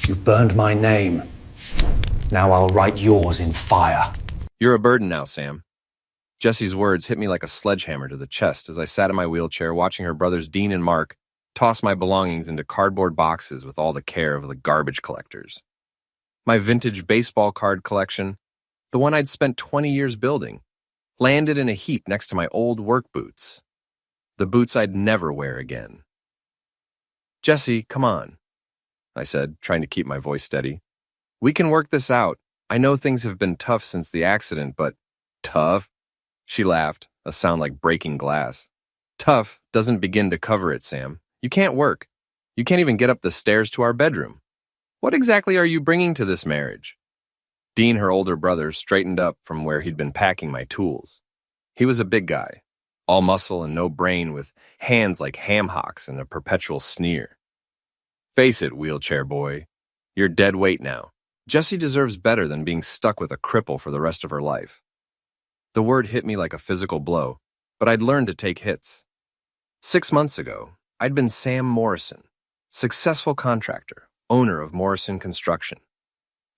You burned my name. Now I'll write yours in fire. You're a burden now, Sam. Jessie's words hit me like a sledgehammer to the chest as I sat in my wheelchair watching her brothers Dean and Mark toss my belongings into cardboard boxes with all the care of the garbage collectors. My vintage baseball card collection, the one I'd spent 20 years building, landed in a heap next to my old work boots. The boots I'd never wear again. Jessie, come on, I said, trying to keep my voice steady. We can work this out. I know things have been tough since the accident, but tough? She laughed, a sound like breaking glass. Tough doesn't begin to cover it, Sam. You can't work. You can't even get up the stairs to our bedroom. What exactly are you bringing to this marriage? Dean, her older brother, straightened up from where he'd been packing my tools. He was a big guy, all muscle and no brain, with hands like ham hocks and a perpetual sneer. Face it, wheelchair boy. You're dead weight now. Jessie deserves better than being stuck with a cripple for the rest of her life. The word hit me like a physical blow, but I'd learned to take hits. 6 months ago, I'd been Sam Morrison, successful contractor, owner of Morrison Construction.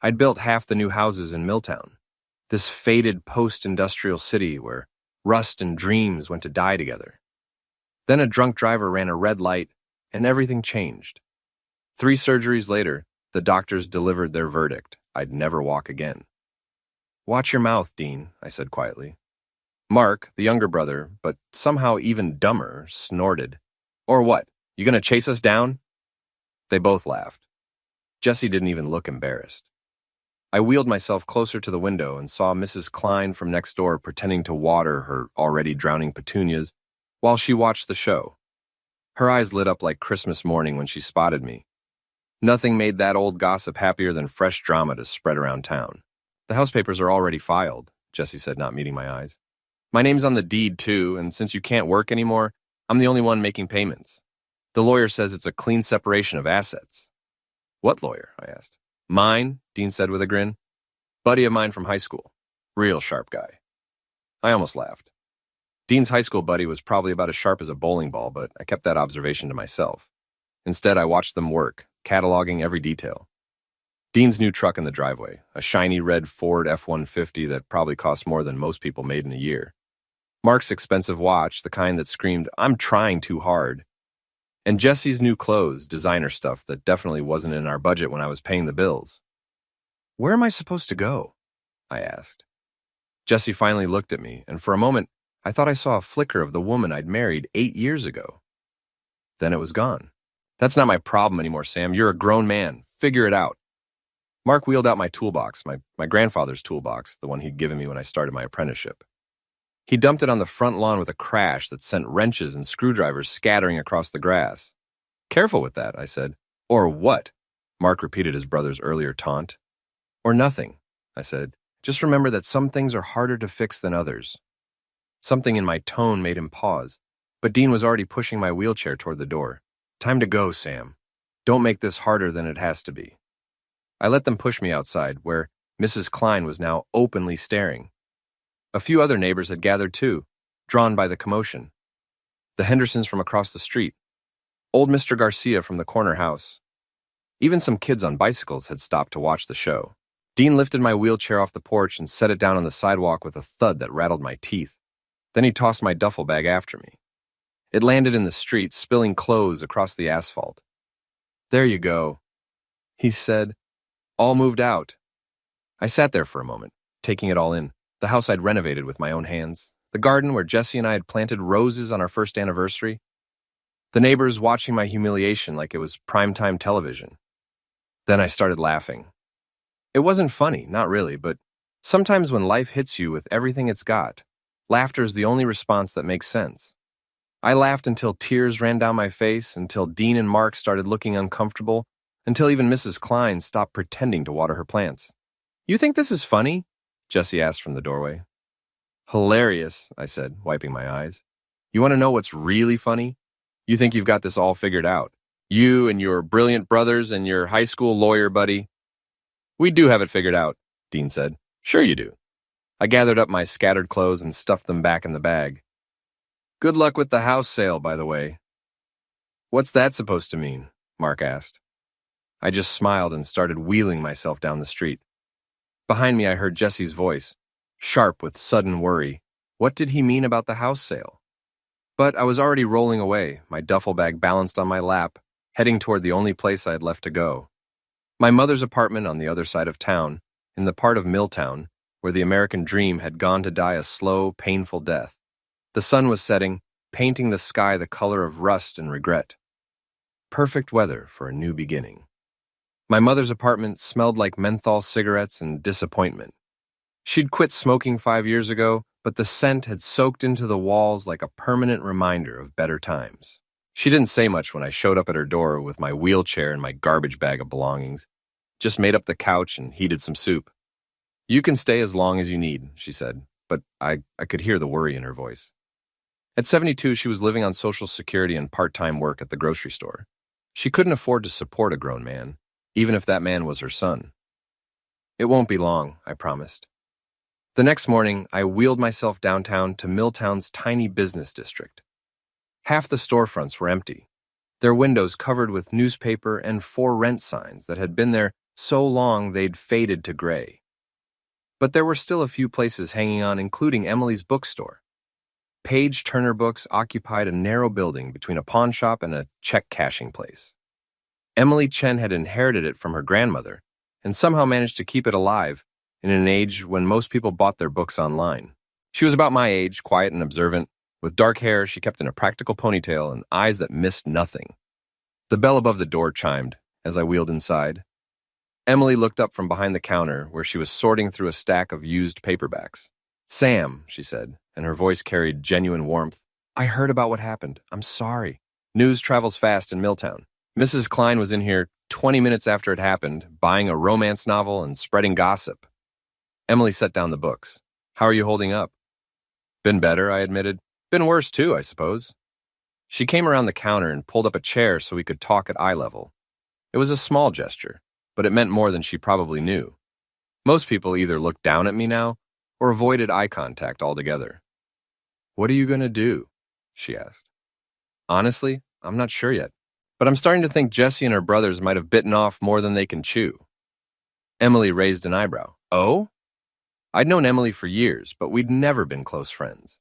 I'd built half the new houses in Milltown, this faded post-industrial city where rust and dreams went to die together. Then a drunk driver ran a red light, and everything changed. 3 surgeries later, the doctors delivered their verdict. I'd never walk again. Watch your mouth, Dean, I said quietly. Mark, the younger brother, but somehow even dumber, snorted. Or what? You gonna chase us down? They both laughed. Jessie didn't even look embarrassed. I wheeled myself closer to the window and saw Mrs. Klein from next door pretending to water her already drowning petunias while she watched the show. Her eyes lit up like Christmas morning when she spotted me. Nothing made that old gossip happier than fresh drama to spread around town. The house papers are already filed, Jessie said, not meeting my eyes. My name's on the deed, too, and since you can't work anymore, I'm the only one making payments. The lawyer says it's a clean separation of assets. What lawyer? I asked. Mine, Dean said with a grin. Buddy of mine from high school. Real sharp guy. I almost laughed. Dean's high school buddy was probably about as sharp as a bowling ball, but I kept that observation to myself. Instead, I watched them work, cataloging every detail. Dean's new truck in the driveway, a shiny red Ford F-150 that probably cost more than most people made in a year. Mark's expensive watch, the kind that screamed, I'm trying too hard. And Jessie's new clothes, designer stuff that definitely wasn't in our budget when I was paying the bills. Where am I supposed to go? I asked. Jessie finally looked at me, and for a moment, I thought I saw a flicker of the woman I'd married 8 years ago. Then it was gone. That's not my problem anymore, Sam. You're a grown man. Figure it out. Mark wheeled out my toolbox, my grandfather's toolbox, the one he'd given me when I started my apprenticeship. He dumped it on the front lawn with a crash that sent wrenches and screwdrivers scattering across the grass. Careful with that, I said. Or what? Mark repeated his brother's earlier taunt. Or nothing, I said. Just remember that some things are harder to fix than others. Something in my tone made him pause, but Dean was already pushing my wheelchair toward the door. Time to go, Sam. Don't make this harder than it has to be. I let them push me outside, where Mrs. Klein was now openly staring. A few other neighbors had gathered too, drawn by the commotion. The Hendersons from across the street, old Mr. Garcia from the corner house. Even some kids on bicycles had stopped to watch the show. Dean lifted my wheelchair off the porch and set it down on the sidewalk with a thud that rattled my teeth. Then he tossed my duffel bag after me. It landed in the street, spilling clothes across the asphalt. There you go, he said. All moved out. I sat there for a moment, taking it all in. The house I'd renovated with my own hands. The garden where Jessie and I had planted roses on our first anniversary. The neighbors watching my humiliation like it was primetime television. Then I started laughing. It wasn't funny, not really, but sometimes when life hits you with everything it's got, laughter is the only response that makes sense. I laughed until tears ran down my face, until Dean and Mark started looking uncomfortable, until even Mrs. Klein stopped pretending to water her plants. You think this is funny? Jessie asked from the doorway. Hilarious, I said, wiping my eyes. You want to know what's really funny? You think you've got this all figured out. You and your brilliant brothers and your high school lawyer buddy. We do have it figured out, Dean said. Sure you do. I gathered up my scattered clothes and stuffed them back in the bag. Good luck with the house sale, by the way. What's that supposed to mean? Mark asked. I just smiled and started wheeling myself down the street. Behind me, I heard Jesse's voice, sharp with sudden worry. What did he mean about the house sale? But I was already rolling away, my duffel bag balanced on my lap, heading toward the only place I had left to go. My mother's apartment on the other side of town, in the part of Milltown where the American dream had gone to die a slow, painful death. The sun was setting, painting the sky the color of rust and regret. Perfect weather for a new beginning. My mother's apartment smelled like menthol cigarettes and disappointment. She'd quit smoking 5 years ago, but the scent had soaked into the walls like a permanent reminder of better times. She didn't say much when I showed up at her door with my wheelchair and my garbage bag of belongings, just made up the couch and heated some soup. "You can stay as long as you need," she said, but I could hear the worry in her voice. At 72, she was living on Social Security and part-time work at the grocery store. She couldn't afford to support a grown man, even if that man was her son. "It won't be long," I promised. The next morning, I wheeled myself downtown to Milltown's tiny business district. Half the storefronts were empty, their windows covered with newspaper and for rent signs that had been there so long they'd faded to gray. But there were still a few places hanging on, including Emily's bookstore. Page Turner Books occupied a narrow building between a pawn shop and a check-cashing place. Emily Chen had inherited it from her grandmother and somehow managed to keep it alive in an age when most people bought their books online. She was about my age, quiet and observant. With dark hair she kept in a practical ponytail and eyes that missed nothing. The bell above the door chimed as I wheeled inside. Emily looked up from behind the counter where she was sorting through a stack of used paperbacks. "Sam," she said, and her voice carried genuine warmth. "I heard about what happened. I'm sorry. News travels fast in Milltown. Mrs. Klein was in here 20 minutes after it happened, buying a romance novel and spreading gossip." Emily set down the books. "How are you holding up?" "Been better," I admitted. "Been worse too, I suppose." She came around the counter and pulled up a chair so we could talk at eye level. It was a small gesture, but it meant more than she probably knew. Most people either looked down at me now or avoided eye contact altogether. "What are you going to do?" she asked. "Honestly, I'm not sure yet, but I'm starting to think Jessie and her brothers might have bitten off more than they can chew." Emily raised an eyebrow. "Oh?" I'd known Emily for years, but we'd never been close friends.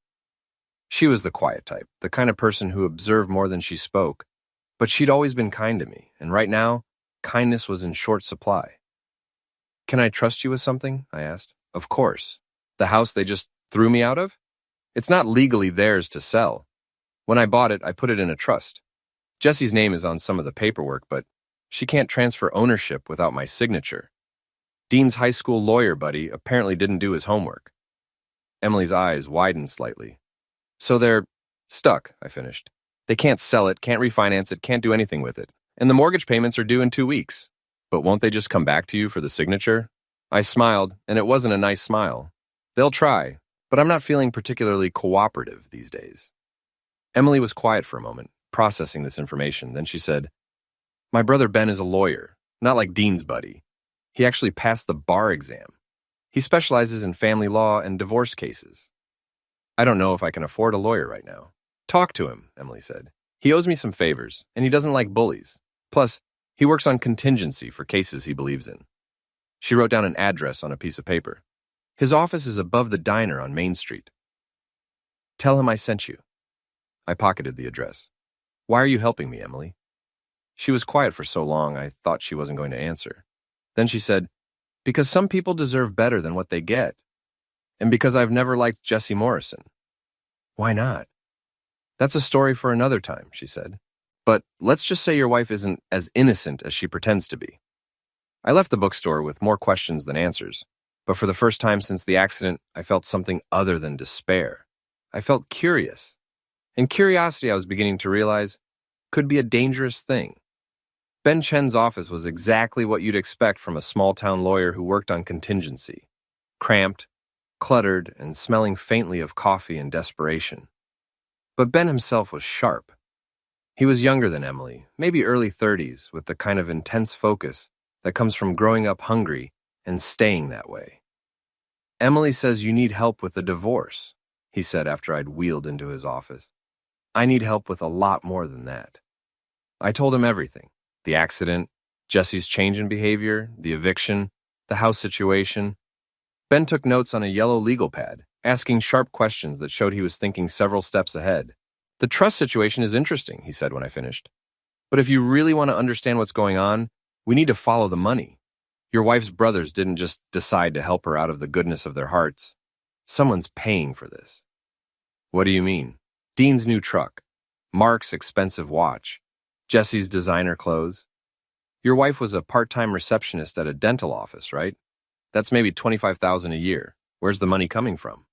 She was the quiet type, the kind of person who observed more than she spoke, but she'd always been kind to me, and right now, kindness was in short supply. "Can I trust you with something?" I asked. "Of course. The house they just threw me out of? It's not legally theirs to sell. When I bought it, I put it in a trust. Jessie's name is on some of the paperwork, but she can't transfer ownership without my signature. Dean's high school lawyer buddy apparently didn't do his homework." Emily's eyes widened slightly. "So they're stuck," I finished. "They can't sell it, can't refinance it, can't do anything with it. And the mortgage payments are due in 2 weeks. But won't they just come back to you for the signature?" I smiled, and it wasn't a nice smile. "They'll try, but I'm not feeling particularly cooperative these days." Emily was quiet for a moment, processing this information. Then she said, "My brother Ben is a lawyer, not like Dean's buddy. He actually passed the bar exam. He specializes in family law and divorce cases. I don't know if I can afford a lawyer right now." "Talk to him," Emily said. "He owes me some favors, and he doesn't like bullies. Plus, he works on contingency for cases he believes in." She wrote down an address on a piece of paper. "His office is above the diner on Main Street. Tell him I sent you." I pocketed the address. "Why are you helping me, Emily?" She was quiet for so long I thought she wasn't going to answer. Then she said, "Because some people deserve better than what they get. And because I've never liked Jessie Morrison." "Why not?" "That's a story for another time," she said. "But let's just say your wife isn't as innocent as she pretends to be." I left the bookstore with more questions than answers, but for the first time since the accident, I felt something other than despair. I felt curious. And curiosity, I was beginning to realize, could be a dangerous thing. Ben Chen's office was exactly what you'd expect from a small-town lawyer who worked on contingency. Cramped, cluttered, and smelling faintly of coffee and desperation. But Ben himself was sharp. He was younger than Emily, maybe early 30s, with the kind of intense focus that comes from growing up hungry and staying that way. "Emily says you need help with a divorce," he said after I'd wheeled into his office. "I need help with a lot more than that." I told him everything: the accident, Jesse's change in behavior, the eviction, the house situation. Ben took notes on a yellow legal pad, asking sharp questions that showed he was thinking several steps ahead. The trust situation is interesting, he said when I finished. But if you really want to understand what's going on, we need to follow the money. Your wife's brothers didn't just decide to help her out of the goodness of their hearts. Someone's paying for this. What do you mean? Dean's new truck, Mark's expensive watch, Jesse's designer clothes. Your wife was a part-time receptionist at a dental office, right? That's maybe $25,000 a year. Where's the money coming from?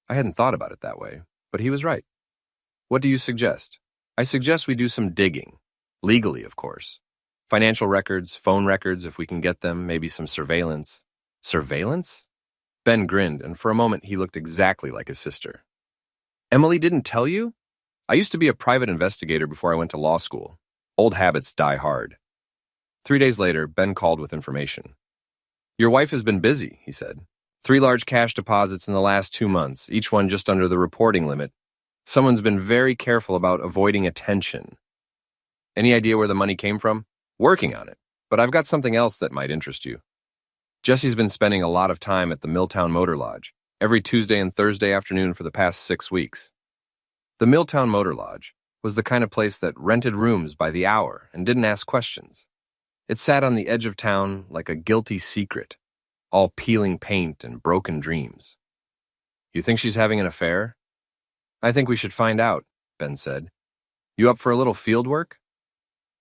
I hadn't thought about it that way, but he was right. What do you suggest? I suggest we do some digging. Legally, of course. Financial records, phone records if we can get them, maybe some surveillance. Surveillance? Ben grinned, and for a moment he looked exactly like his sister. Emily didn't tell you? I used to be a private investigator before I went to law school. Old habits die hard. 3 days later, Ben called with information. Your wife has been busy, he said. 3 large cash deposits in the last 2 months, each one just under the reporting limit. Someone's been very careful about avoiding attention. Any idea where the money came from? Working on it, but I've got something else that might interest you. Jesse's been spending a lot of time at the Milltown Motor Lodge, every Tuesday and Thursday afternoon for the past 6 weeks. The Milltown Motor Lodge was the kind of place that rented rooms by the hour and didn't ask questions. It sat on the edge of town like a guilty secret, all peeling paint and broken dreams. You think she's having an affair? I think we should find out, Ben said. You up for a little field work?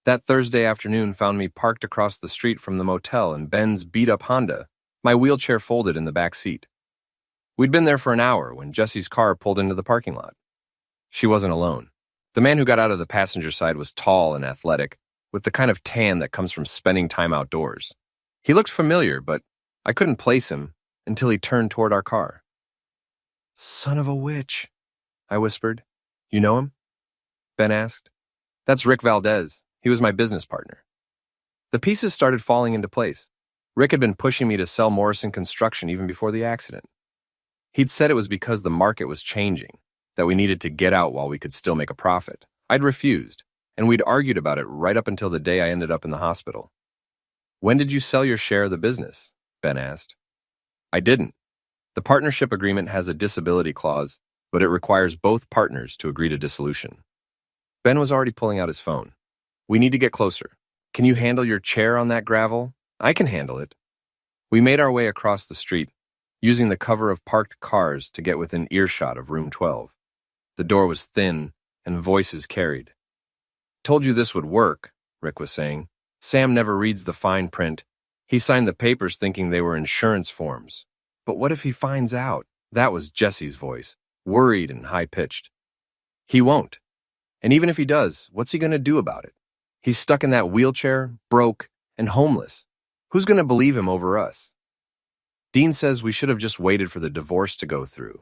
That Thursday afternoon found me parked across the street from the motel in Ben's beat-up Honda, my wheelchair folded in the back seat. We'd been there for an hour when Jesse's car pulled into the parking lot. She wasn't alone. The man who got out of the passenger side was tall and athletic, with the kind of tan that comes from spending time outdoors. He looked familiar, but I couldn't place him until he turned toward our car. Son of a witch, I whispered. You know him? Ben asked. That's Rick Valdez. He was my business partner. The pieces started falling into place. Rick had been pushing me to sell Morrison Construction even before the accident. He'd said it was because the market was changing, that we needed to get out while we could still make a profit. I'd refused, and we'd argued about it right up until the day I ended up in the hospital. When did you sell your share of the business? Ben asked. I didn't. The partnership agreement has a disability clause, but it requires both partners to agree to dissolution. Ben was already pulling out his phone. We need to get closer. Can you handle your chair on that gravel? I can handle it. We made our way across the street, using the cover of parked cars to get within earshot of room 12. The door was thin, and voices carried. Told you this would work, Rick was saying. Sam never reads the fine print. He signed the papers thinking they were insurance forms. But what if he finds out? That was Jesse's voice, worried and high-pitched. He won't. And even if he does, what's he going to do about it? He's stuck in that wheelchair, broke, and homeless. Who's going to believe him over us? Dean says we should have just waited for the divorce to go through.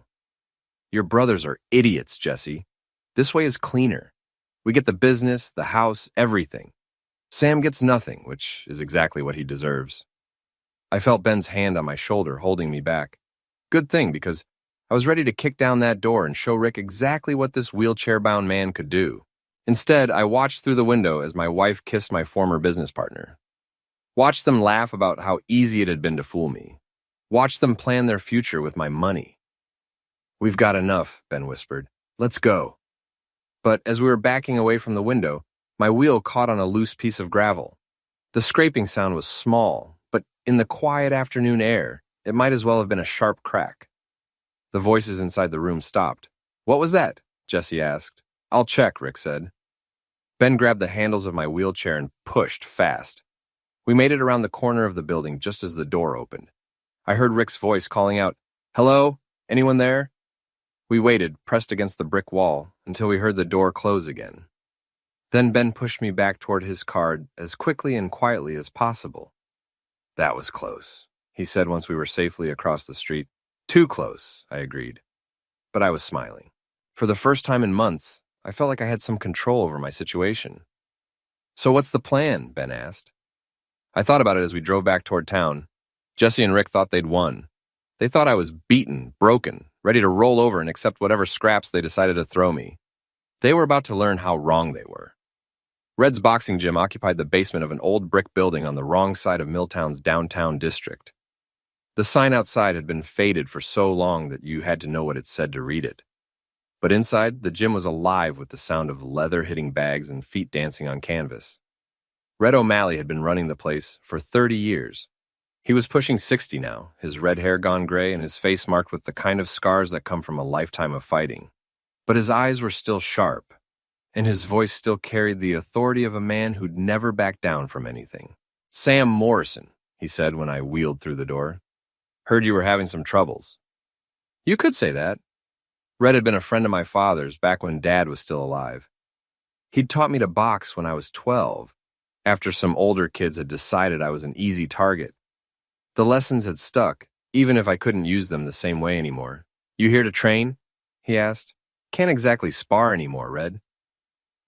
Your brothers are idiots, Jesse. This way is cleaner. We get the business, the house, everything. Sam gets nothing, which is exactly what he deserves. I felt Ben's hand on my shoulder holding me back. Good thing, because I was ready to kick down that door and show Rick exactly what this wheelchair-bound man could do. Instead, I watched through the window as my wife kissed my former business partner. Watched them laugh about how easy it had been to fool me. Watched them plan their future with my money. We've got enough, Ben whispered. Let's go. But as we were backing away from the window, my wheel caught on a loose piece of gravel. The scraping sound was small, but in the quiet afternoon air, it might as well have been a sharp crack. The voices inside the room stopped. What was that? Jesse asked. I'll check, Rick said. Ben grabbed the handles of my wheelchair and pushed fast. We made it around the corner of the building just as the door opened. I heard Rick's voice calling out, Hello? Anyone there? We waited, pressed against the brick wall, until we heard the door close again. Then Ben pushed me back toward his car as quickly and quietly as possible. That was close, he said once we were safely across the street. Too close, I agreed. But I was smiling. For the first time in months, I felt like I had some control over my situation. So what's the plan? Ben asked. I thought about it as we drove back toward town. Jesse and Rick thought they'd won. They thought I was beaten, broken, ready to roll over and accept whatever scraps they decided to throw me. They were about to learn how wrong they were. Red's boxing gym occupied the basement of an old brick building on the wrong side of Milltown's downtown district. The sign outside had been faded for so long that you had to know what it said to read it. But inside, the gym was alive with the sound of leather hitting bags and feet dancing on canvas. Red O'Malley had been running the place for 30 years. He was pushing 60 now, his red hair gone gray and his face marked with the kind of scars that come from a lifetime of fighting. But his eyes were still sharp, and his voice still carried the authority of a man who'd never backed down from anything. "Sam Morrison," he said when I wheeled through the door. "Heard you were having some troubles." You could say that. Red had been a friend of my father's back when Dad was still alive. He'd taught me to box when I was 12, after some older kids had decided I was an easy target. The lessons had stuck, even if I couldn't use them the same way anymore. "You here to train?" he asked. "Can't exactly spar anymore, Red."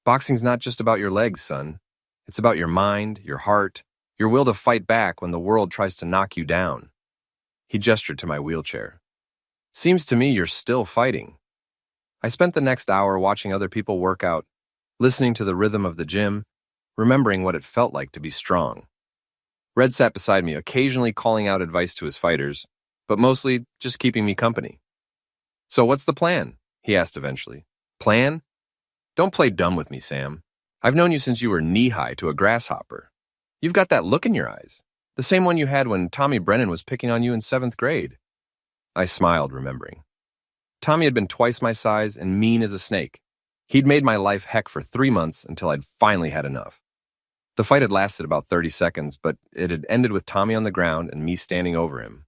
"Boxing's not just about your legs, son. It's about your mind, your heart, your will to fight back when the world tries to knock you down." He gestured to my wheelchair. "Seems to me you're still fighting." I spent the next hour watching other people work out, listening to the rhythm of the gym, remembering what it felt like to be strong. Red sat beside me, occasionally calling out advice to his fighters, but mostly just keeping me company. "So what's the plan?" he asked eventually. "Plan? Don't play dumb with me, Sam. I've known you since you were knee-high to a grasshopper. You've got that look in your eyes, the same one you had when Tommy Brennan was picking on you in 7th grade. I smiled, remembering. Tommy had been twice my size and mean as a snake. He'd made my life heck for 3 months until I'd finally had enough. The fight had lasted about 30 seconds, but it had ended with Tommy on the ground and me standing over him.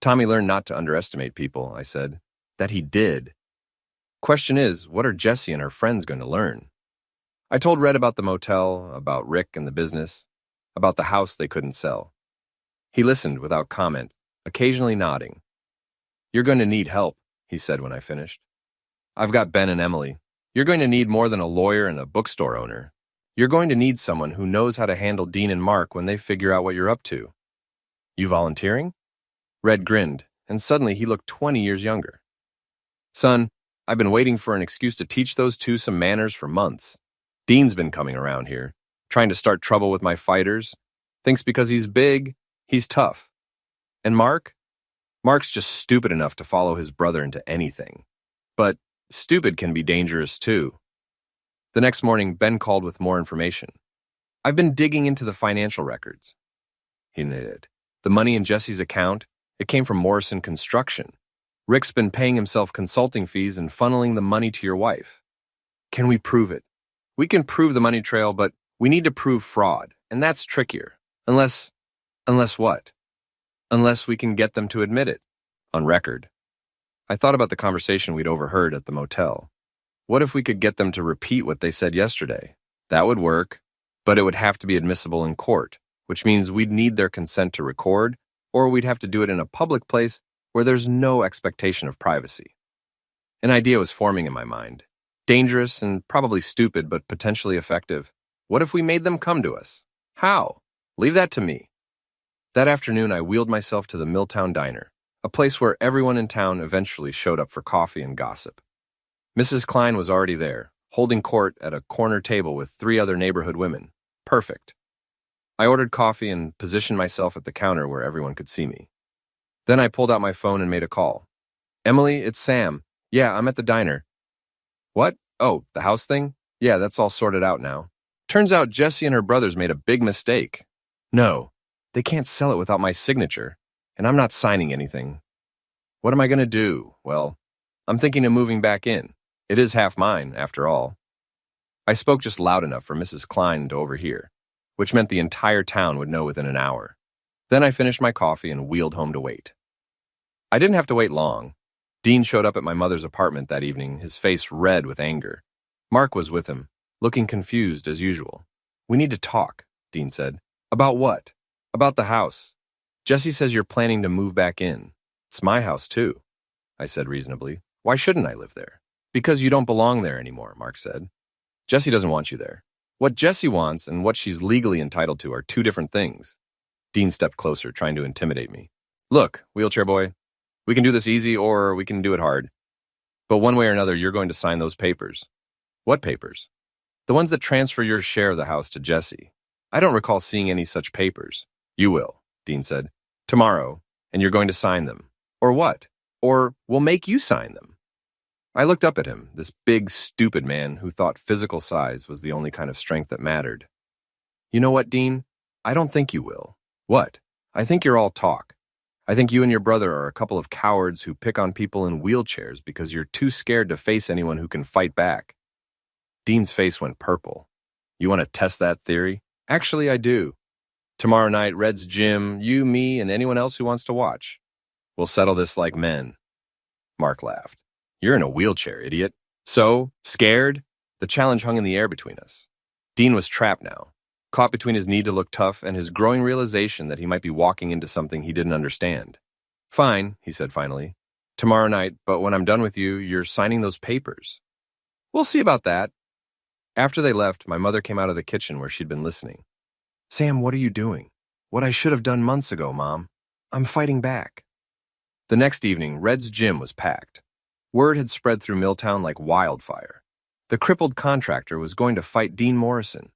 "Tommy learned not to underestimate people," I said. "That he did. Question is, what are Jessie and her friends going to learn?" I told Red about the motel, about Rick and the business, about the house they couldn't sell. He listened without comment, occasionally nodding. "You're going to need help," he said when I finished. "I've got Ben and Emily. You're going to need more than a lawyer and a bookstore owner. You're going to need someone who knows how to handle Dean and Mark when they figure out what you're up to." "You volunteering?" Red grinned, and suddenly he looked 20 years younger. "Son, I've been waiting for an excuse to teach those two some manners for months. Dean's been coming around here, trying to start trouble with my fighters. Thinks because he's big, he's tough. And Mark? Mark's just stupid enough to follow his brother into anything. But stupid can be dangerous too." The next morning, Ben called with more information. "I've been digging into the financial records," he knitted. "The money in Jesse's account, it came from Morrison Construction. Rick's been paying himself consulting fees and funneling the money to your wife. Can we prove it? We can prove the money trail, but we need to prove fraud, and that's trickier. Unless what? Unless we can get them to admit it. On record." I thought about the conversation we'd overheard at the motel. What if we could get them to repeat what they said yesterday? That would work, but it would have to be admissible in court, which means we'd need their consent to record, or we'd have to do it in a public place where there's no expectation of privacy. An idea was forming in my mind. Dangerous and probably stupid, but potentially effective. What if we made them come to us? How? Leave that to me. That afternoon, I wheeled myself to the Milltown Diner, a place where everyone in town eventually showed up for coffee and gossip. Mrs. Klein was already there, holding court at a corner table with 3 other neighborhood women. Perfect. I ordered coffee and positioned myself at the counter where everyone could see me. Then I pulled out my phone and made a call. "Emily, it's Sam. Yeah, I'm at the diner." "What? Oh, the house thing? Yeah, that's all sorted out now. Turns out Jessie and her brothers made a big mistake. No, they can't sell it without my signature, and I'm not signing anything. What am I going to do? Well, I'm thinking of moving back in. It is half mine, after all." I spoke just loud enough for Mrs. Klein to overhear, which meant the entire town would know within an hour. Then I finished my coffee and wheeled home to wait. I didn't have to wait long. Dean showed up at my mother's apartment that evening, his face red with anger. Mark was with him, looking confused as usual. "We need to talk," Dean said. "About what?" "About the house. Jessie says you're planning to move back in." "It's my house, too," I said reasonably. "Why shouldn't I live there?" "Because you don't belong there anymore," Mark said. "Jessie doesn't want you there. What Jessie wants and what she's legally entitled to are 2 different things." Dean stepped closer, trying to intimidate me. "Look, wheelchair boy, we can do this easy or we can do it hard. But one way or another, you're going to sign those papers." "What papers?" The ones that transfer your share of the house to Jesse. I don't recall seeing any such papers. You will, Dean said. Tomorrow, and you're going to sign them. Or what? Or we'll make you sign them. I looked up at him, this big, stupid man who thought physical size was the only kind of strength that mattered. You know what, Dean? I don't think you will. What? I think you're all talk. I think you and your brother are a couple of cowards who pick on people in wheelchairs because you're too scared to face anyone who can fight back. Dean's face went purple. You want to test that theory? Actually, I do. Tomorrow night, Red's gym, you, me, and anyone else who wants to watch. We'll settle this like men. Mark laughed. You're in a wheelchair, idiot. So, scared? The challenge hung in the air between us. Dean was trapped now, caught between his need to look tough and his growing realization that he might be walking into something he didn't understand. Fine, he said finally. Tomorrow night, but when I'm done with you, you're signing those papers. We'll see about that. After they left, my mother came out of the kitchen where she'd been listening. Sam, what are you doing? What I should have done months ago, Mom. I'm fighting back. The next evening, Red's gym was packed. Word had spread through Milltown like wildfire. The crippled contractor was going to fight Dean Morrison.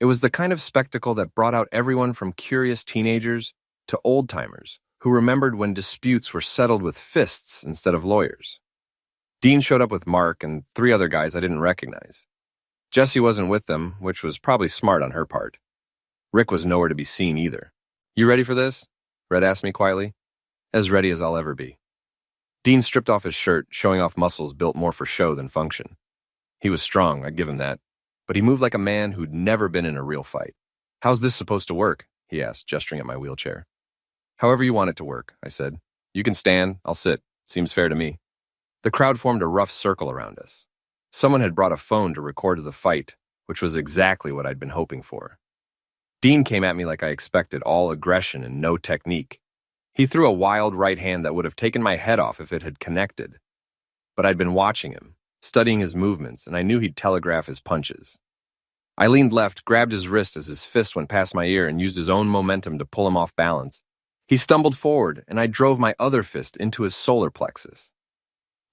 It was the kind of spectacle that brought out everyone from curious teenagers to old-timers who remembered when disputes were settled with fists instead of lawyers. Dean showed up with Mark and 3 other guys I didn't recognize. Jessie wasn't with them, which was probably smart on her part. Rick was nowhere to be seen either. You ready for this? Red asked me quietly. As ready as I'll ever be. Dean stripped off his shirt, showing off muscles built more for show than function. He was strong, I'd give him that, but he moved like a man who'd never been in a real fight. How's this supposed to work? He asked, gesturing at my wheelchair. However you want it to work, I said. You can stand, I'll sit. Seems fair to me. The crowd formed a rough circle around us. Someone had brought a phone to record the fight, which was exactly what I'd been hoping for. Dean came at me like I expected, all aggression and no technique. He threw a wild right hand that would have taken my head off if it had connected. But I'd been watching him, studying his movements, and I knew he'd telegraph his punches. I leaned left, grabbed his wrist as his fist went past my ear, and used his own momentum to pull him off balance. He stumbled forward, and I drove my other fist into his solar plexus.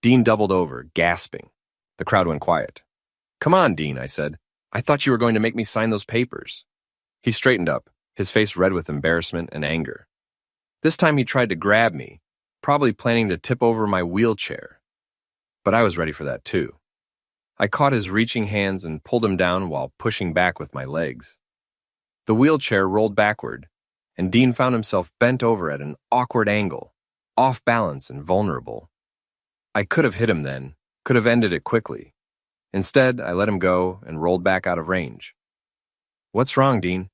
Dean doubled over, gasping. The crowd went quiet. Come on, Dean, I said. I thought you were going to make me sign those papers. He straightened up, his face red with embarrassment and anger. This time he tried to grab me, probably planning to tip over my wheelchair. But I was ready for that too. I caught his reaching hands and pulled him down while pushing back with my legs. The wheelchair rolled backward, and Dean found himself bent over at an awkward angle, off balance and vulnerable. I could have hit him then, could have ended it quickly. Instead, I let him go and rolled back out of range. What's wrong, Dean?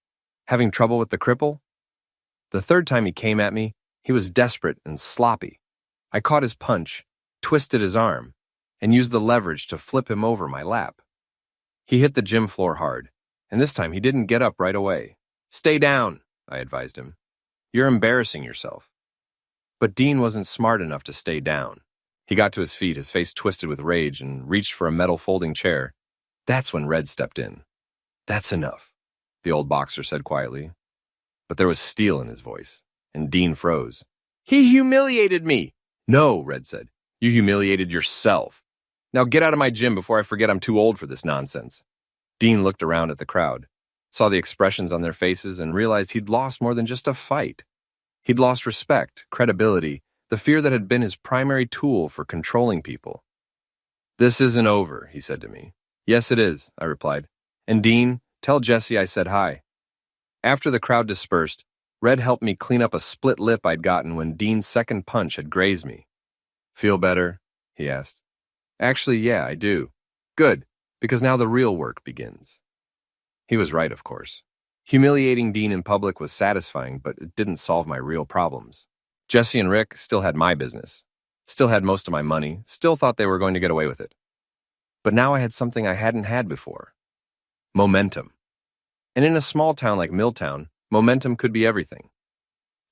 Having trouble with the cripple? The third time he came at me, he was desperate and sloppy. I caught his punch, twisted his arm, and used the leverage to flip him over my lap. He hit the gym floor hard, and this time he didn't get up right away. Stay down, I advised him. You're embarrassing yourself. But Dean wasn't smart enough to stay down. He got to his feet, his face twisted with rage, and reached for a metal folding chair. That's when Red stepped in. That's enough, the old boxer said quietly. But there was steel in his voice, and Dean froze. He humiliated me! No, Red said. You humiliated yourself. Now get out of my gym before I forget I'm too old for this nonsense. Dean looked around at the crowd, saw the expressions on their faces, and realized he'd lost more than just a fight. He'd lost respect, credibility, the fear that had been his primary tool for controlling people. This isn't over, he said to me. Yes, it is, I replied. And Dean, tell Jesse I said hi. After the crowd dispersed, Red helped me clean up a split lip I'd gotten when Dean's second punch had grazed me. Feel better? He asked. Actually, yeah, I do. Good, because now the real work begins. He was right, of course. Humiliating Dean in public was satisfying, but it didn't solve my real problems. Jesse and Rick still had my business, still had most of my money, still thought they were going to get away with it. But now I had something I hadn't had before. Momentum. And in a small town like Milltown, momentum could be everything.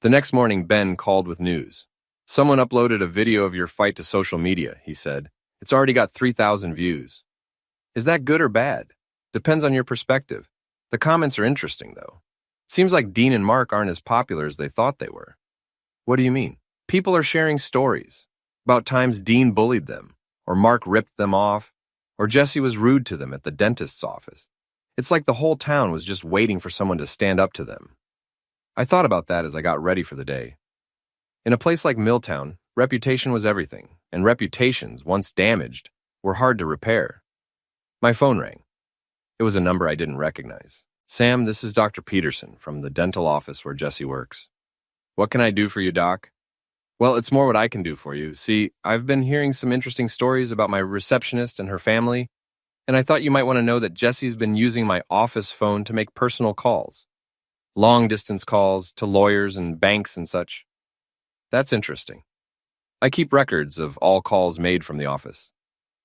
The next morning, Ben called with news. Someone uploaded a video of your fight to social media, he said. It's already got 3,000 views. Is that good or bad? Depends on your perspective. The comments are interesting, though. Seems like Dean and Mark aren't as popular as they thought they were. What do you mean? People are sharing stories about times Dean bullied them, or Mark ripped them off. Or Jesse was rude to them at the dentist's office. It's like the whole town was just waiting for someone to stand up to them. I thought about that as I got ready for the day. In a place like Milltown, reputation was everything, and reputations, once damaged, were hard to repair. My phone rang. It was a number I didn't recognize. "Sam, this is Dr. Peterson from the dental office where Jesse works." "What can I do for you, Doc?" "Well, it's more what I can do for you. See, I've been hearing some interesting stories about my receptionist and her family, and I thought you might want to know that Jesse's been using my office phone to make personal calls. Long-distance calls to lawyers and banks and such." "That's interesting. I keep records of all calls made from the office.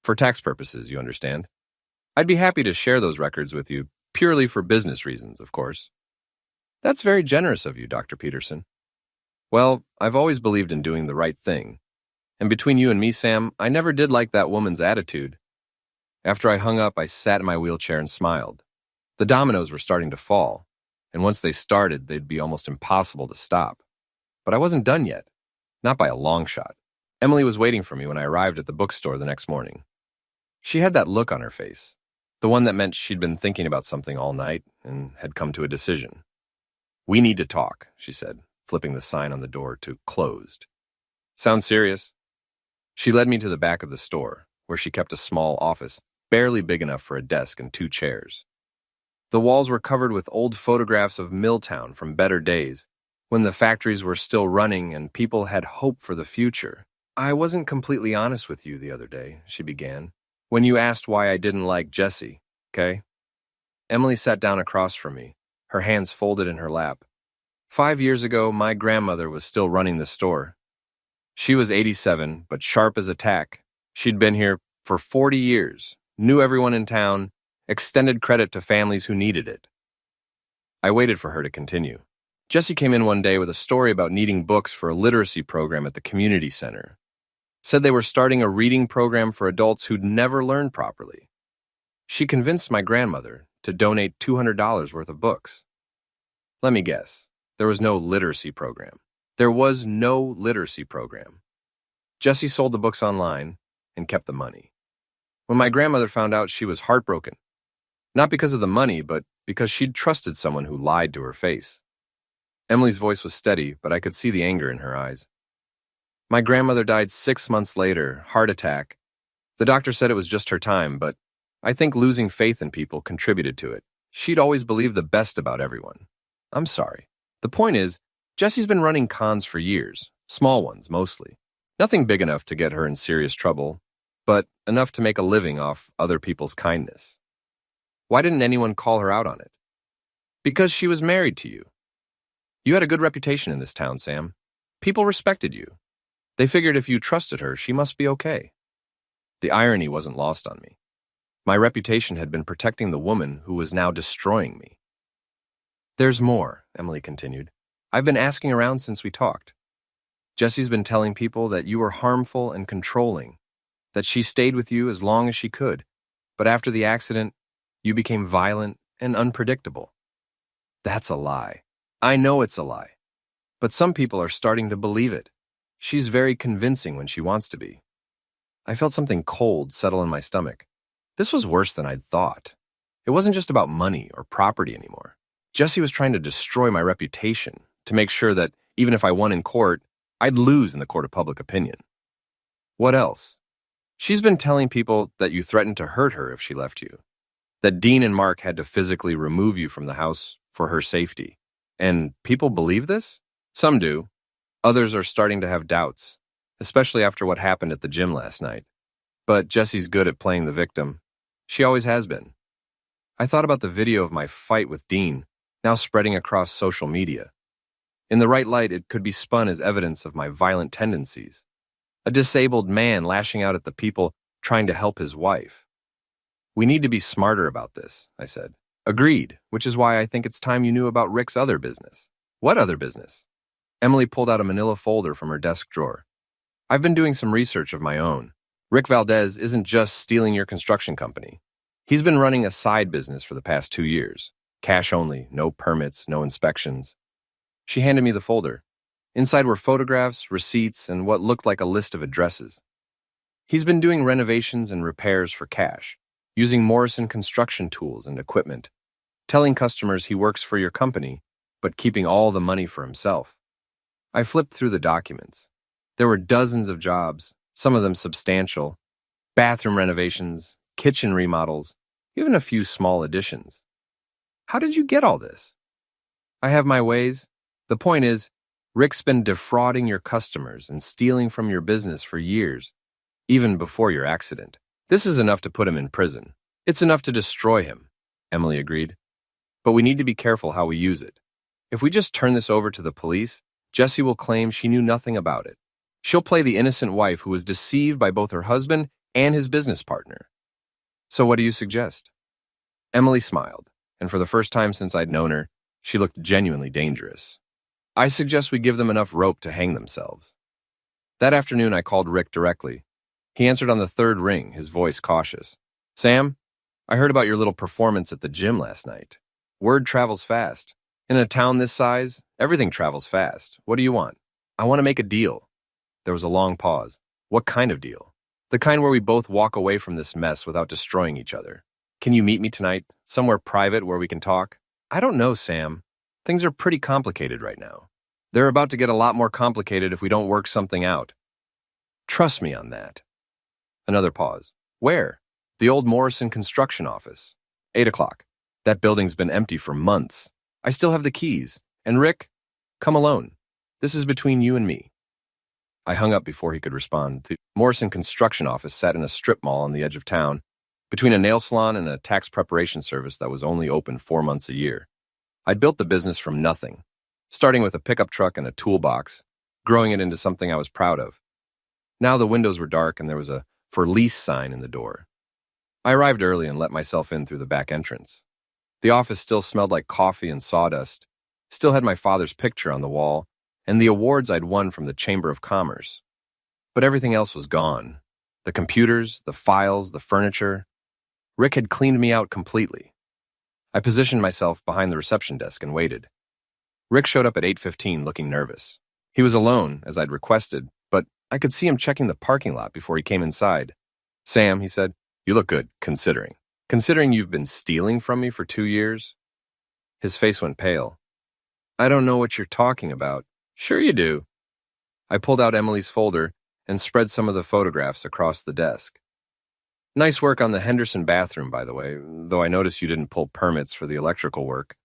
For tax purposes, you understand. I'd be happy to share those records with you, purely for business reasons, of course." "That's very generous of you, Dr. Peterson." "Well, I've always believed in doing the right thing. And between you and me, Sam, I never did like that woman's attitude." After I hung up, I sat in my wheelchair and smiled. The dominoes were starting to fall, and once they started, they'd be almost impossible to stop. But I wasn't done yet, not by a long shot. Emily was waiting for me when I arrived at the bookstore the next morning. She had that look on her face, the one that meant she'd been thinking about something all night and had come to a decision. "We need to talk," she said, flipping the sign on the door to "closed." "Sounds serious?" She led me to the back of the store, where she kept a small office, barely big enough for a desk and 2 chairs. The walls were covered with old photographs of Milltown from better days, when the factories were still running and people had hope for the future. "I wasn't completely honest with you the other day," she began, "when you asked why I didn't like Jesse, okay?" Emily sat down across from me, her hands folded in her lap. 5 years ago, my grandmother was still running the store. She was 87, but sharp as a tack. She'd been here for 40 years, knew everyone in town, extended credit to families who needed it. I waited for her to continue. Jesse came in one day with a story about needing books for a literacy program at the community center. Said they were starting a reading program for adults who'd never learned properly. She convinced my grandmother to donate $200 worth of books. Let me guess, there was no literacy program. There was no literacy program. Jesse sold the books online and kept the money. When my grandmother found out, she was heartbroken. Not because of the money, but because she'd trusted someone who lied to her face. Emily's voice was steady, but I could see the anger in her eyes. My grandmother died 6 months later, heart attack. The doctor said it was just her time, but I think losing faith in people contributed to it. She'd always believed the best about everyone. I'm sorry. The point is, Jesse's been running cons for years, small ones mostly. Nothing big enough to get her in serious trouble, but enough to make a living off other people's kindness. Why didn't anyone call her out on it? Because she was married to you. You had a good reputation in this town, Sam. People respected you. They figured if you trusted her, she must be okay. The irony wasn't lost on me. My reputation had been protecting the woman who was now destroying me. There's more, Emily continued. I've been asking around since we talked. Jesse's been telling people that you were harmful and controlling, that she stayed with you as long as she could, but after the accident, you became violent and unpredictable. That's a lie. I know it's a lie. But some people are starting to believe it. She's very convincing when she wants to be. I felt something cold settle in my stomach. This was worse than I'd thought. It wasn't just about money or property anymore. Jesse was trying to destroy my reputation to make sure that even if I won in court, I'd lose in the court of public opinion. What else? She's been telling people that you threatened to hurt her if she left you, that Dean and Mark had to physically remove you from the house for her safety. And people believe this? Some do. Others are starting to have doubts, especially after what happened at the gym last night. But Jesse's good at playing the victim. She always has been. I thought about the video of my fight with Dean, now spreading across social media. In the right light, it could be spun as evidence of my violent tendencies. A disabled man lashing out at the people trying to help his wife. We need to be smarter about this, I said. Agreed, which is why I think it's time you knew about Rick's other business. What other business? Emily pulled out a manila folder from her desk drawer. I've been doing some research of my own. Rick Valdez isn't just stealing your construction company. He's been running a side business for the past 2 years. Cash only, no permits, no inspections. She handed me the folder. Inside were photographs, receipts, and what looked like a list of addresses. He's been doing renovations and repairs for cash, using Morrison construction tools and equipment, telling customers he works for your company, but keeping all the money for himself. I flipped through the documents. There were dozens of jobs, some of them substantial, bathroom renovations, kitchen remodels, even a few small additions. How did you get all this? I have my ways. The point is, Rick's been defrauding your customers and stealing from your business for years, even before your accident. This is enough to put him in prison. It's enough to destroy him, Emily agreed. But we need to be careful how we use it. If we just turn this over to the police, Jessie will claim she knew nothing about it. She'll play the innocent wife who was deceived by both her husband and his business partner. So what do you suggest? Emily smiled, and for the first time since I'd known her, she looked genuinely dangerous. I suggest we give them enough rope to hang themselves. That afternoon, I called Rick directly. He answered on the third ring, his voice cautious. Sam, I heard about your little performance at the gym last night. Word travels fast. In a town this size, everything travels fast. What do you want? I want to make a deal. There was a long pause. What kind of deal? The kind where we both walk away from this mess without destroying each other. Can you meet me tonight, somewhere private where we can talk? I don't know, Sam. Things are pretty complicated right now. They're about to get a lot more complicated if we don't work something out. Trust me on that. Another pause. Where? The old Morrison construction office. 8 o'clock. That building's been empty for months. I still have the keys. And Rick, come alone. This is between you and me. I hung up before he could respond. The Morrison construction office sat in a strip mall on the edge of town, between a nail salon and a tax preparation service that was only open 4 months a year. I'd built the business from nothing, starting with a pickup truck and a toolbox, growing it into something I was proud of. Now the windows were dark and there was a for lease sign in the door. I arrived early and let myself in through the back entrance. The office still smelled like coffee and sawdust, still had my father's picture on the wall, and the awards I'd won from the Chamber of Commerce. But everything else was gone. The computers, the files, the furniture. Rick had cleaned me out completely. I positioned myself behind the reception desk and waited. Rick showed up at 8:15 looking nervous. He was alone, as I'd requested, but I could see him checking the parking lot before he came inside. Sam, he said, you look good, considering. Considering you've been stealing from me for 2 years? His face went pale. I don't know what you're talking about. Sure you do. I pulled out Emily's folder and spread some of the photographs across the desk. Nice work on the Henderson bathroom, by the way, though I noticed you didn't pull permits for the electrical work.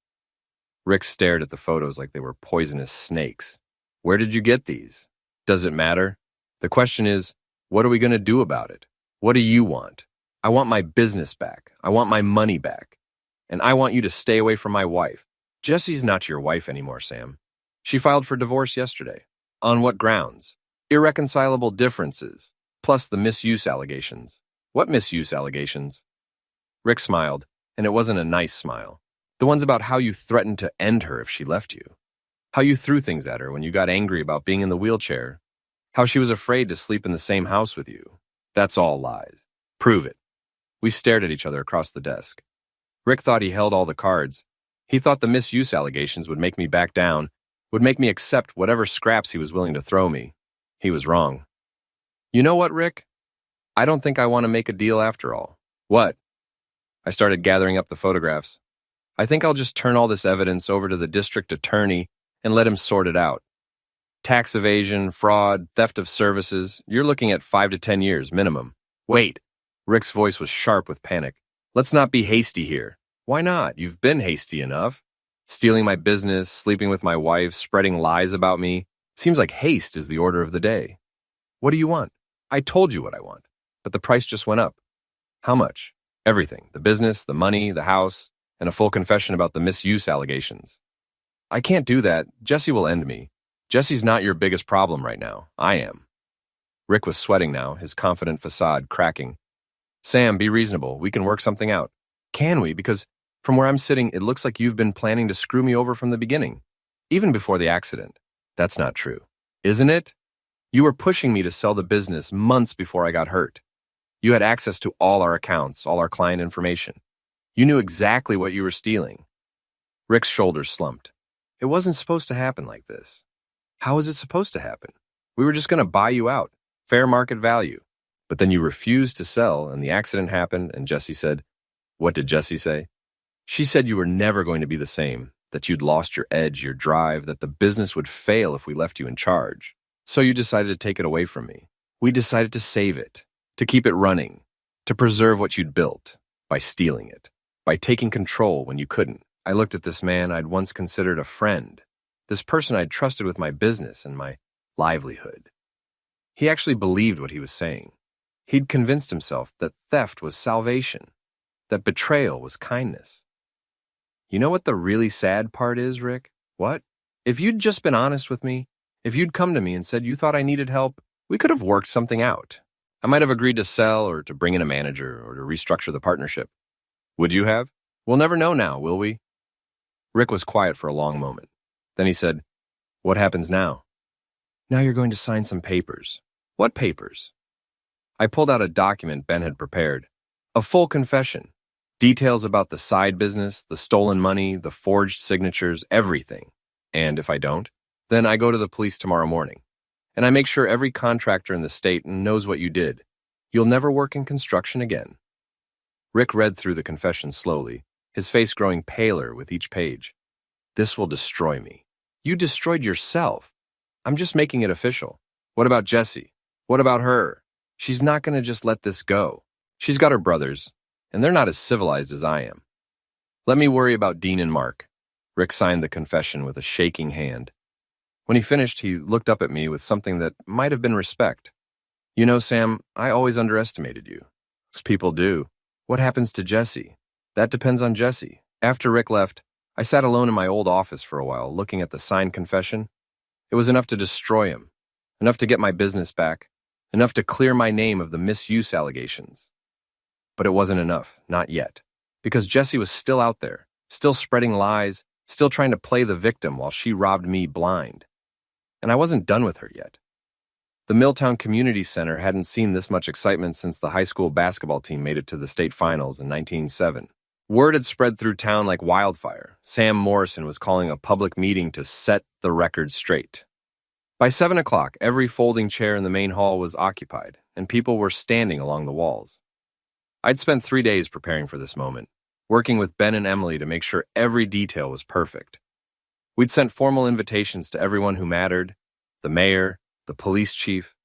Rick stared at the photos like they were poisonous snakes. Where did you get these? Does it matter? The question is, what are we going to do about it? What do you want? I want my business back. I want my money back. And I want you to stay away from my wife. Jessie's not your wife anymore, Sam. She filed for divorce yesterday. On what grounds? Irreconcilable differences, plus the misuse allegations. What misuse allegations? Rick smiled, and it wasn't a nice smile. The ones about how you threatened to end her if she left you. How you threw things at her when you got angry about being in the wheelchair. How she was afraid to sleep in the same house with you. That's all lies. Prove it. We stared at each other across the desk. Rick thought he held all the cards. He thought the misuse allegations would make me back down, would make me accept whatever scraps he was willing to throw me. He was wrong. You know what, Rick? I don't think I want to make a deal after all. What? I started gathering up the photographs. I think I'll just turn all this evidence over to the district attorney and let him sort it out. Tax evasion, fraud, theft of services, you're looking at 5 to 10 years minimum. Wait. Rick's voice was sharp with panic. Let's not be hasty here. Why not? You've been hasty enough. Stealing my business, sleeping with my wife, spreading lies about me. Seems like haste is the order of the day. What do you want? I told you what I want, but the price just went up. How much? Everything. The business, the money, the house, and a full confession about the misuse allegations. I can't do that. Jessie will end me. Jessie's not your biggest problem right now. I am. Rick was sweating now, his confident facade cracking. Sam, be reasonable. We can work something out. Can we? Because from where I'm sitting, it looks like you've been planning to screw me over from the beginning, even before the accident. That's not true. Isn't it? You were pushing me to sell the business months before I got hurt. You had access to all our accounts, all our client information. You knew exactly what you were stealing. Rick's shoulders slumped. It wasn't supposed to happen like this. How was it supposed to happen? We were just going to buy you out. Fair market value. But then you refused to sell, and the accident happened, and Jesse said, what did Jesse say? She said you were never going to be the same, that you'd lost your edge, your drive, that the business would fail if we left you in charge. So you decided to take it away from me. We decided to save it, to keep it running, to preserve what you'd built by stealing it, by taking control when you couldn't. I looked at this man I'd once considered a friend, this person I'd trusted with my business and my livelihood. He actually believed what he was saying. He'd convinced himself that theft was salvation, that betrayal was kindness. You know what the really sad part is, Rick? What? If you'd just been honest with me, if you'd come to me and said you thought I needed help, we could have worked something out. I might have agreed to sell or to bring in a manager or to restructure the partnership. Would you have? We'll never know now, will we? Rick was quiet for a long moment. Then he said, what happens now? Now you're going to sign some papers. What papers? I pulled out a document Ben had prepared. A full confession. Details about the side business, the stolen money, the forged signatures, everything. And if I don't, then I go to the police tomorrow morning. And I make sure every contractor in the state knows what you did. You'll never work in construction again. Rick read through the confession slowly, his face growing paler with each page. This will destroy me. You destroyed yourself. I'm just making it official. What about Jessie? What about her? She's not going to just let this go. She's got her brothers, and they're not as civilized as I am. Let me worry about Dean and Mark. Rick signed the confession with a shaking hand. When he finished, he looked up at me with something that might have been respect. You know, Sam, I always underestimated you. As people do. What happens to Jessie? That depends on Jessie. After Rick left, I sat alone in my old office for a while, looking at the signed confession. It was enough to destroy him, enough to get my business back, enough to clear my name of the misuse allegations. But it wasn't enough, not yet, because Jessie was still out there, still spreading lies, still trying to play the victim while she robbed me blind. And I wasn't done with her yet. The Milltown Community Center hadn't seen this much excitement since the high school basketball team made it to the state finals in 1907. Word had spread through town like wildfire. Sam Morrison was calling a public meeting to set the record straight. By 7 o'clock, every folding chair in the main hall was occupied, and people were standing along the walls. I'd spent 3 days preparing for this moment, working with Ben and Emily to make sure every detail was perfect. We'd sent formal invitations to everyone who mattered, the mayor, the police chief,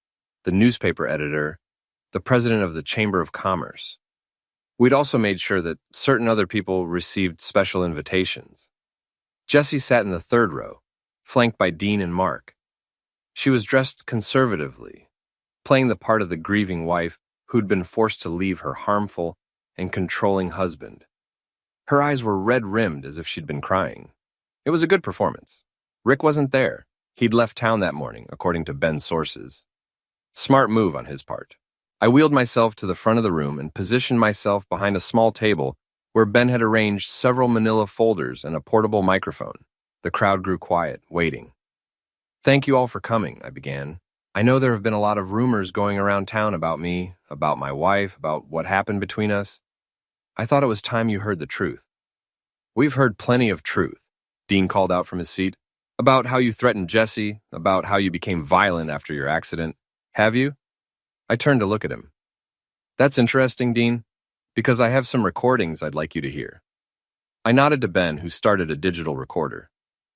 the newspaper editor, the president of the Chamber of Commerce. We'd also made sure that certain other people received special invitations. Jessie sat in the third row, flanked by Dean and Mark. She was dressed conservatively, playing the part of the grieving wife who'd been forced to leave her harmful and controlling husband. Her eyes were red-rimmed as if she'd been crying. It was a good performance. Rick wasn't there. He'd left town that morning, according to Ben's sources. Smart move on his part. I wheeled myself to the front of the room and positioned myself behind a small table where Ben had arranged several manila folders and a portable microphone. The crowd grew quiet, waiting. Thank you all for coming, I began. I know there have been a lot of rumors going around town about me, about my wife, about what happened between us. I thought it was time you heard the truth. We've heard plenty of truth, Dean called out from his seat, about how you threatened Jessie, about how you became violent after your accident. Have you? I turned to look at him. That's interesting, Dean, because I have some recordings I'd like you to hear. I nodded to Ben, who started a digital recorder.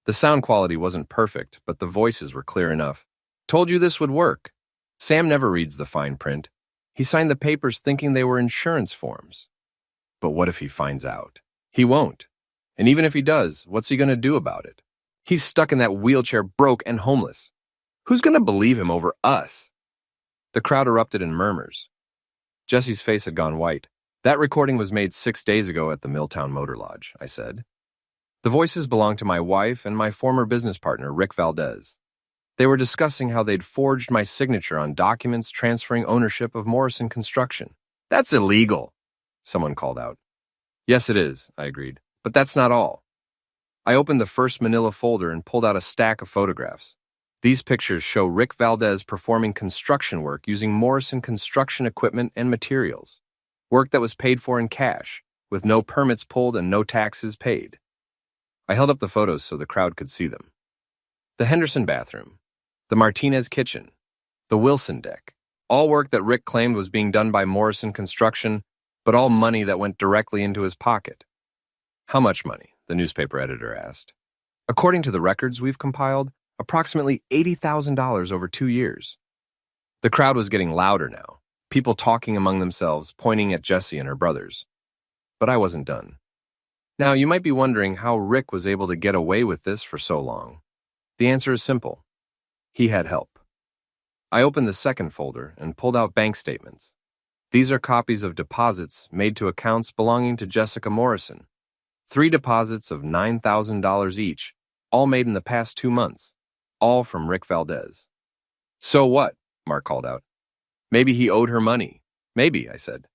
The sound quality wasn't perfect, but the voices were clear enough. Told you this would work. Sam never reads the fine print. He signed the papers thinking they were insurance forms. But what if he finds out? He won't. And even if he does, what's he going to do about it? He's stuck in that wheelchair, broke and homeless. Who's going to believe him over us? The crowd erupted in murmurs. Jessie's face had gone white. That recording was made 6 days ago at the Milltown Motor Lodge, I said. The voices belonged to my wife and my former business partner, Rick Valdez. They were discussing how they'd forged my signature on documents transferring ownership of Morrison Construction. That's illegal, someone called out. Yes, it is, I agreed. But that's not all. I opened the first manila folder and pulled out a stack of photographs. These pictures show Rick Valdez performing construction work using Morrison construction equipment and materials. Work that was paid for in cash, with no permits pulled and no taxes paid. I held up the photos so the crowd could see them. The Henderson bathroom, the Martinez kitchen, the Wilson deck, All work that Rick claimed was being done by Morrison Construction, but all money that went directly into his pocket. How much money? The newspaper editor asked. According to the records we've compiled, approximately $80,000 over 2 years. The crowd was getting louder now, people talking among themselves, pointing at Jessie and her brothers. But I wasn't done. Now, you might be wondering how Rick was able to get away with this for so long. The answer is simple. He had help. I opened the second folder and pulled out bank statements. These are copies of deposits made to accounts belonging to Jessica Morrison. 3 deposits of $9,000 each, all made in the past 2 months, all from Rick Valdez. So what? Mark called out. Maybe he owed her money. Maybe, I said.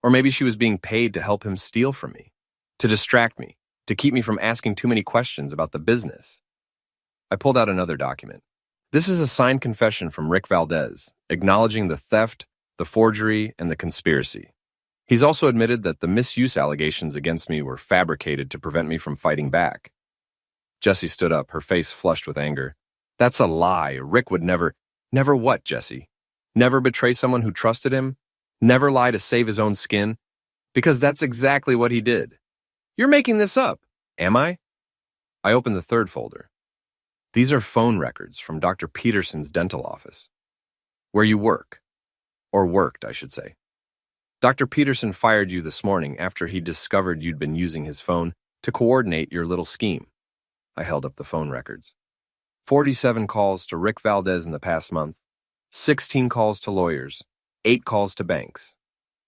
Or maybe she was being paid to help him steal from me, to distract me, to keep me from asking too many questions about the business. I pulled out another document. This is a signed confession from Rick Valdez, acknowledging the theft, the forgery, and the conspiracy. He's also admitted that the misuse allegations against me were fabricated to prevent me from fighting back. Jessie stood up, her face flushed with anger. That's a lie. Rick would never... Never what, Jessie? Never betray someone who trusted him? Never lie to save his own skin? Because that's exactly what he did. You're making this up. Am I? I opened the third folder. These are phone records from Dr. Peterson's dental office. Where you work. Or worked, I should say. Dr. Peterson fired you this morning after he discovered you'd been using his phone to coordinate your little scheme. I held up the phone records. 47 calls to Rick Valdez in the past month, 16 calls to lawyers, 8 calls to banks,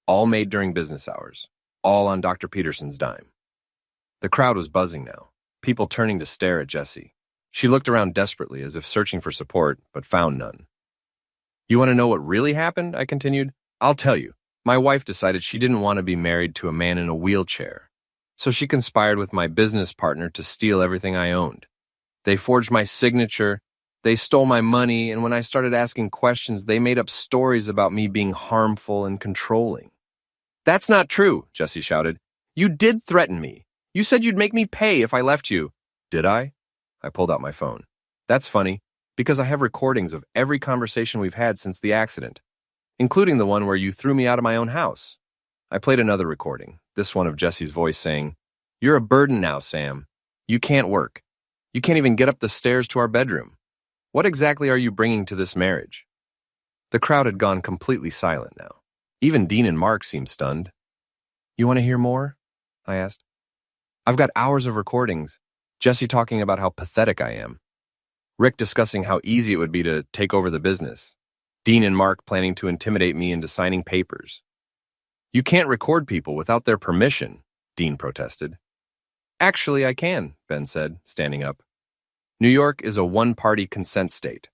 all made during business hours, all on Dr. Peterson's dime. The crowd was buzzing now, people turning to stare at Jessie. She looked around desperately as if searching for support, but found none. You want to know what really happened? I continued. I'll tell you. My wife decided she didn't want to be married to a man in a wheelchair, so she conspired with my business partner to steal everything I owned. They forged my signature, they stole my money, and when I started asking questions, they made up stories about me being harmful and controlling. That's not true, Jessie shouted. You did threaten me. You said you'd make me pay if I left you. Did I? I pulled out my phone. That's funny, because I have recordings of every conversation we've had since the accident, including the one where you threw me out of my own house. I played another recording, this one of Jessie's voice saying, You're a burden now, Sam. You can't work. You can't even get up the stairs to our bedroom. What exactly are you bringing to this marriage? The crowd had gone completely silent now. Even Dean and Mark seemed stunned. You want to hear more? I asked. I've got hours of recordings. Jessie talking about how pathetic I am. Rick discussing how easy it would be to take over the business. Dean and Mark planning to intimidate me into signing papers. You can't record people without their permission, Dean protested. Actually, I can, Ben said, standing up. New York is a one-party consent state.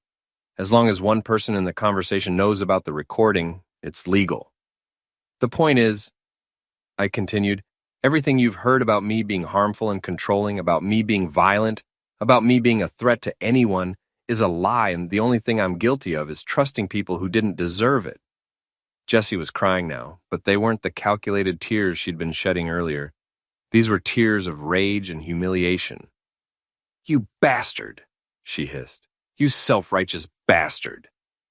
As long as one person in the conversation knows about the recording, it's legal. The point is, I continued, everything you've heard about me being harmful and controlling, about me being violent, about me being a threat to anyone, is a lie, and the only thing I'm guilty of is trusting people who didn't deserve it. Jessie was crying now, but they weren't the calculated tears she'd been shedding earlier. These were tears of rage and humiliation. You bastard, she hissed. You self-righteous bastard.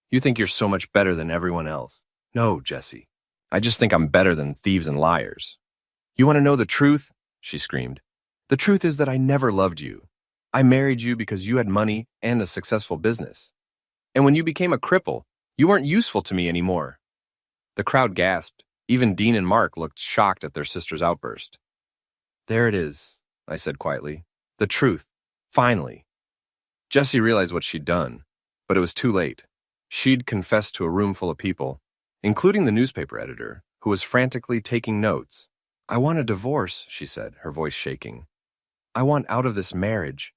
You think you're so much better than everyone else. No, Jessie. I just think I'm better than thieves and liars. You want to know the truth? She screamed. The truth is that I never loved you. I married you because you had money and a successful business. And when you became a cripple, you weren't useful to me anymore. The crowd gasped. Even Dean and Mark looked shocked at their sister's outburst. There it is, I said quietly. The truth. Finally. Jessie realized what she'd done, but it was too late. She'd confessed to a room full of people, including the newspaper editor, who was frantically taking notes. I want a divorce, she said, her voice shaking. I want out of this marriage.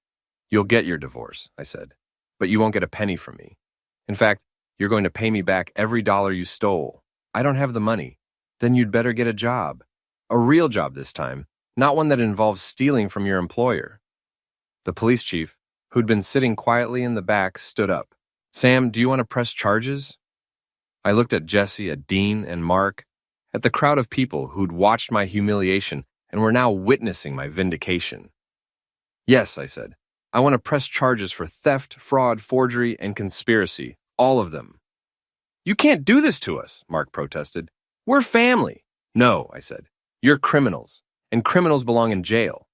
You'll get your divorce, I said, but you won't get a penny from me. In fact, you're going to pay me back every dollar you stole. I don't have the money. Then you'd better get a job. A real job this time, not one that involves stealing from your employer. The police chief, who'd been sitting quietly in the back, stood up. Sam, do you want to press charges? I looked at Jessie, at Dean, and Mark, at the crowd of people who'd watched my humiliation and were now witnessing my vindication. Yes, I said. I want to press charges for theft, fraud, forgery, and conspiracy. All of them. You can't do this to us, Mark protested. We're family. No, I said. You're criminals, and criminals belong in jail.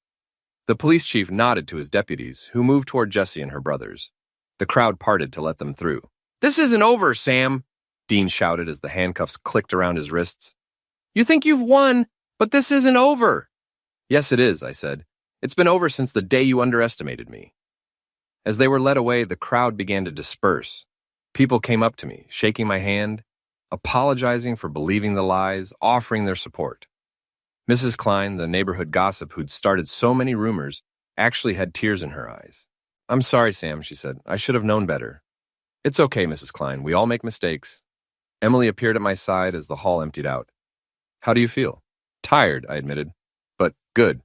The police chief nodded to his deputies, who moved toward Jessie and her brothers. The crowd parted to let them through. This isn't over, Sam, Dean shouted as the handcuffs clicked around his wrists. You think you've won, but this isn't over. Yes, it is, I said. It's been over since the day you underestimated me. As they were led away, the crowd began to disperse. People came up to me, shaking my hand, apologizing for believing the lies, offering their support. Mrs. Klein, the neighborhood gossip who'd started so many rumors, actually had tears in her eyes. I'm sorry, Sam, she said. I should have known better. It's okay, Mrs. Klein. We all make mistakes. Emily appeared at my side as the hall emptied out. How do you feel? Tired, I admitted, but good.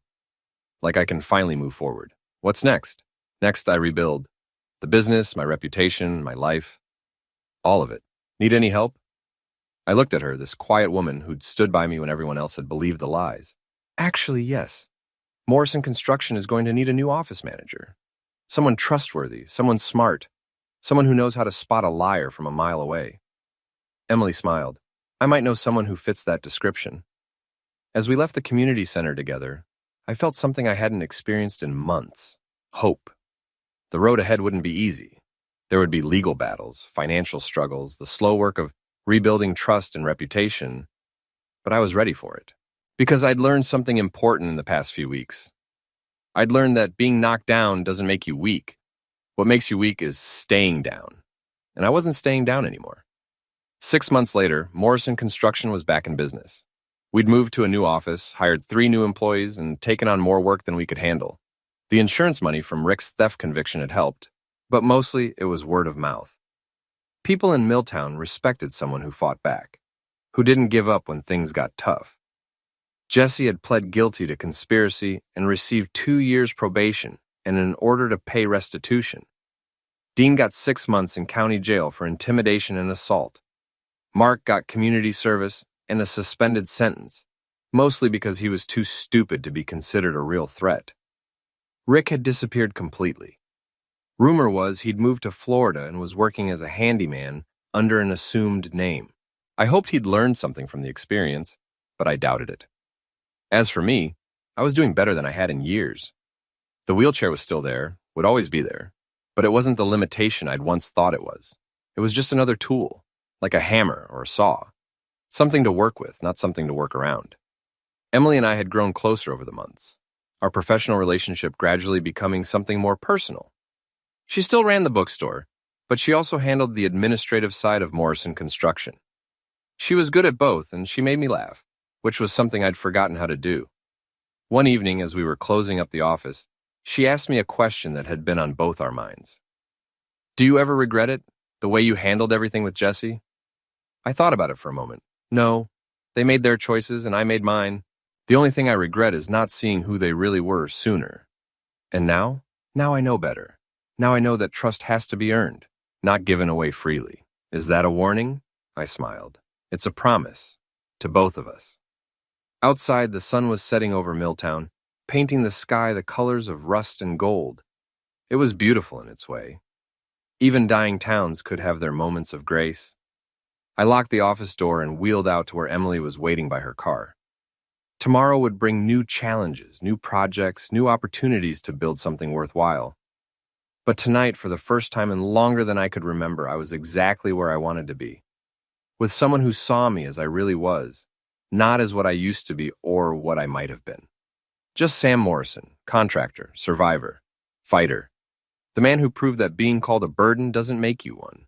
Like I can finally move forward. What's next? Next, I rebuild. The business, my reputation, my life. All of it. Need any help? I looked at her, this quiet woman who'd stood by me when everyone else had believed the lies. Actually, yes. Morrison Construction is going to need a new office manager. Someone trustworthy, someone smart, someone who knows how to spot a liar from a mile away. Emily smiled. I might know someone who fits that description. As we left the community center together, I felt something I hadn't experienced in months. Hope. The road ahead wouldn't be easy. There would be legal battles, financial struggles, the slow work of rebuilding trust and reputation, but I was ready for it. Because I'd learned something important in the past few weeks. I'd learned that being knocked down doesn't make you weak. What makes you weak is staying down. And I wasn't staying down anymore. 6 months later, Morrison Construction was back in business. We'd moved to a new office, hired 3 new employees, and taken on more work than we could handle. The insurance money from Rick's theft conviction had helped, but mostly it was word of mouth. People in Milltown respected someone who fought back, who didn't give up when things got tough. Jessie had pled guilty to conspiracy and received 2 years probation and an order to pay restitution. Dean got 6 months in county jail for intimidation and assault. Mark got community service and a suspended sentence, mostly because he was too stupid to be considered a real threat. Rick had disappeared completely. Rumor was he'd moved to Florida and was working as a handyman under an assumed name. I hoped he'd learned something from the experience, but I doubted it. As for me, I was doing better than I had in years. The wheelchair was still there, would always be there, but it wasn't the limitation I'd once thought it was. It was just another tool, like a hammer or a saw. Something to work with, not something to work around. Emily and I had grown closer over the months, our professional relationship gradually becoming something more personal. She still ran the bookstore, but she also handled the administrative side of Morrison Construction. She was good at both, and she made me laugh, which was something I'd forgotten how to do. One evening, as we were closing up the office, she asked me a question that had been on both our minds. Do you ever regret it, the way you handled everything with Jessie? I thought about it for a moment. No, they made their choices and I made mine. The only thing I regret is not seeing who they really were sooner. And now? Now I know better. Now I know that trust has to be earned, not given away freely. Is that a warning? I smiled. It's a promise. To both of us. Outside, the sun was setting over Milltown, painting the sky the colors of rust and gold. It was beautiful in its way. Even dying towns could have their moments of grace. I locked the office door and wheeled out to where Emily was waiting by her car. Tomorrow would bring new challenges, new projects, new opportunities to build something worthwhile. But tonight, for the first time in longer than I could remember, I was exactly where I wanted to be. With someone who saw me as I really was, not as what I used to be or what I might have been. Just Sam Morrison, contractor, survivor, fighter. The man who proved that being called a burden doesn't make you one.